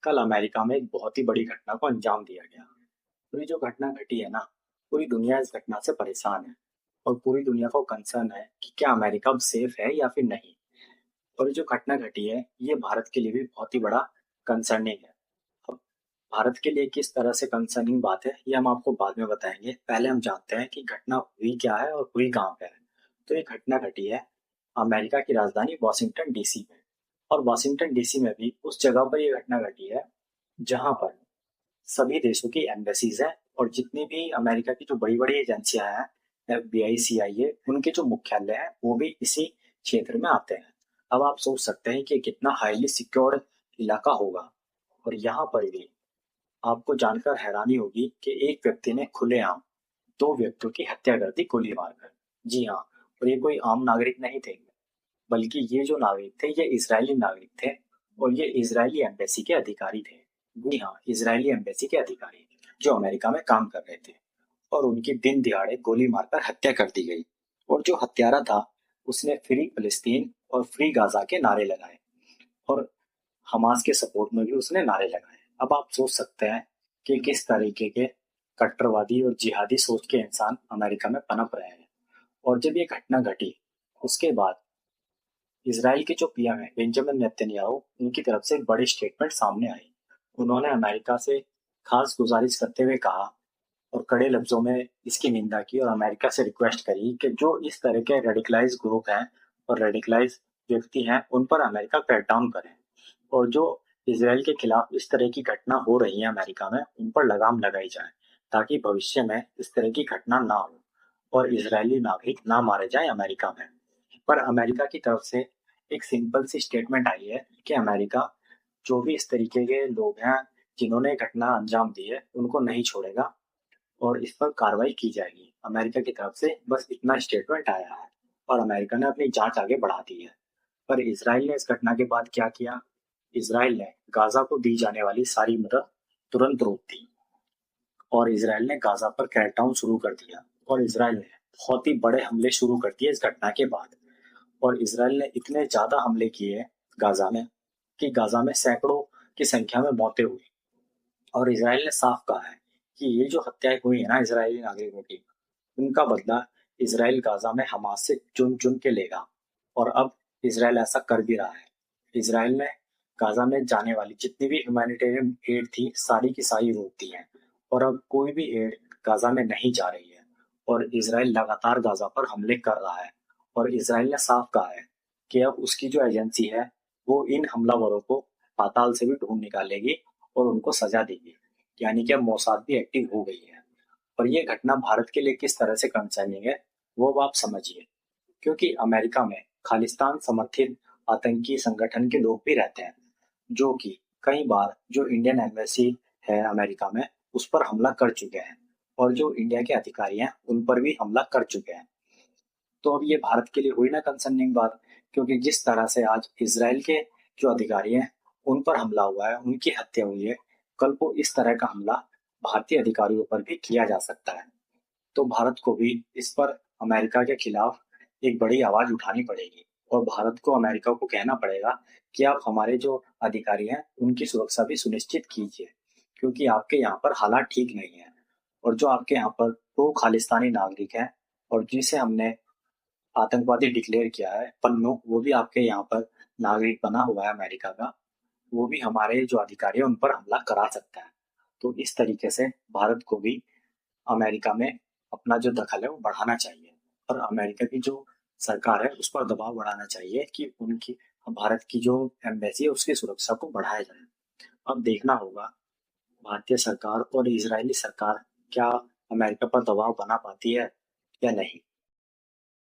कल अमेरिका में एक बहुत ही बड़ी घटना को अंजाम दिया गया। तो ये जो घटना घटी है ना, पूरी दुनिया इस घटना से परेशान है और पूरी दुनिया को कंसर्न है कि क्या अमेरिका अब सेफ है या फिर नहीं। और ये जो घटना घटी है, ये भारत के लिए भी बहुत ही बड़ा कंसर्निंग है। अब भारत के लिए किस तरह से कंसर्निंग बात है, ये हम आपको बाद में बताएंगे। पहले हम जानते हैं कि घटना हुई क्या है और हुई कहाँ पे है। तो ये घटना घटी है अमेरिका की राजधानी वॉशिंगटन डीसी में। और वॉशिंगटन डीसी में भी उस जगह पर ये घटना घटी है जहां पर सभी देशों की एम्बेसीज हैं और जितनी भी अमेरिका की जो बड़ी बड़ी एजेंसियां हैं, FBI, CIA, उनके जो मुख्यालय हैं वो भी इसी क्षेत्र में आते हैं। अब आप सोच सकते हैं कि कितना हाईली सिक्योर्ड इलाका होगा। और यहाँ पर भी आपको जानकर हैरानी होगी कि एक व्यक्ति ने खुलेआम दो व्यक्तियों की हत्या कर दी गोली मारकर। जी हाँ, और ये कोई आम नागरिक नहीं थे, बल्कि ये जो नागरिक थे ये इजरायली नागरिक थे और ये इजरायली एम्बेसी के अधिकारी थे। जी हाँ, इजरायली एम्बेसी के अधिकारी जो अमेरिका में काम कर रहे थे। और उनकी दिन दिहाड़े गोली मारकर हत्या कर दी गई। और जो हत्यारा था उसने फ्री फिलिस्तीन और फ्री गाजा के नारे लगाए और हमास के सपोर्ट में भी उसने नारे लगाए। अब आप सोच सकते हैं कि किस तरीके के कट्टरवादी और जिहादी सोच के इंसान अमेरिका में पनप रहे हैं। और जब ये घटना घटी उसके बाद इसराइल के जो पीएम है बेंजामिन नेतन्याहू, उनकी तरफ से एक बड़ी स्टेटमेंट सामने आई। उन्होंने अमेरिका से खास गुजारिश करते हुए कहा और कड़े लफ्जों में इसकी निंदा की और अमेरिका से रिक्वेस्ट करी कि जो इस तरह के रेडिकलाइज ग्रुप हैं और रेडिकलाइज व्यक्ति हैं उन पर अमेरिका क्रैकडाउन करे। और जो इसराइल के खिलाफ इस तरह की घटना हो रही है अमेरिका में, उन पर लगाम लगाई जाए ताकि भविष्य में इस तरह की घटना ना हो और इसराइली नागरिक ना मारे जाए अमेरिका में। पर अमेरिका की तरफ से एक सिंपल सी स्टेटमेंट आई है कि अमेरिका जो भी इस तरीके के लोग हैं जिन्होंने घटना अंजाम दी है उनको नहीं छोड़ेगा और इस पर कार्रवाई की जाएगी। अमेरिका की तरफ से बस इतना स्टेटमेंट आया है और अमेरिका ने अपनी जांच आगे बढ़ा दी है। पर इसराइल ने इस घटना के बाद क्या किया? इसराइल ने गाजा को दी जाने वाली सारी मदद तुरंत रोक दी और इसराइल ने गाजा पर क्रैकडाउन शुरू कर दिया। और इसराइल ने बहुत ही बड़े हमले शुरू कर दिए इस घटना के बाद। और इसराइल ने इतने ज्यादा हमले किए गाजा में कि गाजा में सैकड़ों की संख्या में मौतें हुई। और इसराइल ने साफ कहा है कि ये जो हत्याएं हुई है ना इसराइली नागरिकों की, उनका बदला इसराइल गाजा में हमास से चुन चुन के लेगा। और अब इसराइल ऐसा कर भी रहा है। इसराइल ने गाजा में जाने वाली जितनी भी ह्यूमैनिटेरियन एड थी सारी की सारी रोक दी है और अब कोई भी एड गाजा में नहीं जा रही है। और इसराइल लगातार गाजा पर हमले कर रहा है। और इसराइल ने साफ कहा है कि अब उसकी जो एजेंसी है वो इन हमलावरों को पाताल से भी ढूंढ निकालेगी और उनको सजा देगी। यानी कि अब मोसाद भी एक्टिव हो गई है। और ये घटना भारत के लिए किस तरह से कंसर्निंग है वो अब आप समझिए। क्योंकि अमेरिका में खालिस्तान समर्थित आतंकी संगठन के लोग भी रहते हैं जो कि कई बार जो इंडियन एम्बेसी है अमेरिका में उस पर हमला कर चुके हैं और जो इंडिया के अधिकारी हैं उन पर भी हमला कर चुके हैं। तो अब ये भारत के लिए हुई ना कंसर्निंग बात। क्योंकि जिस तरह से आज इसराइल के जो अधिकारी हैं उन पर हमला हुआ है, उनकी हत्या हुई है, कल को इस तरह का हमला भारतीय अधिकारियों पर भी किया जा सकता है। तो भारत को भी इस पर अमेरिका के खिलाफ एक बड़ी आवाज उठानी पड़ेगी और भारत को अमेरिका को कहना पड़ेगा कि आप हमारे जो अधिकारी हैं उनकी सुरक्षा भी सुनिश्चित कीजिए। क्योंकि आपके यहाँ पर हालात ठीक नहीं है और जो आपके यहाँ पर दो खालिस्तानी नागरिक हैं और जिसे हमने आतंकवादी डिक्लेयर किया है पन्नू, वो भी आपके यहाँ पर नागरिक बना हुआ है अमेरिका का, वो भी हमारे जो अधिकारी है उन पर हमला करा सकता है। तो इस तरीके से भारत को भी अमेरिका में अपना जो दखल है वो बढ़ाना चाहिए और अमेरिका की जो सरकार है उस पर दबाव बढ़ाना चाहिए कि उनकी भारत की जो एम्बेसी है उसकी सुरक्षा को बढ़ाया जाए। अब देखना होगा भारतीय सरकार और इजरायली सरकार क्या अमेरिका पर दबाव बना पाती है या नहीं।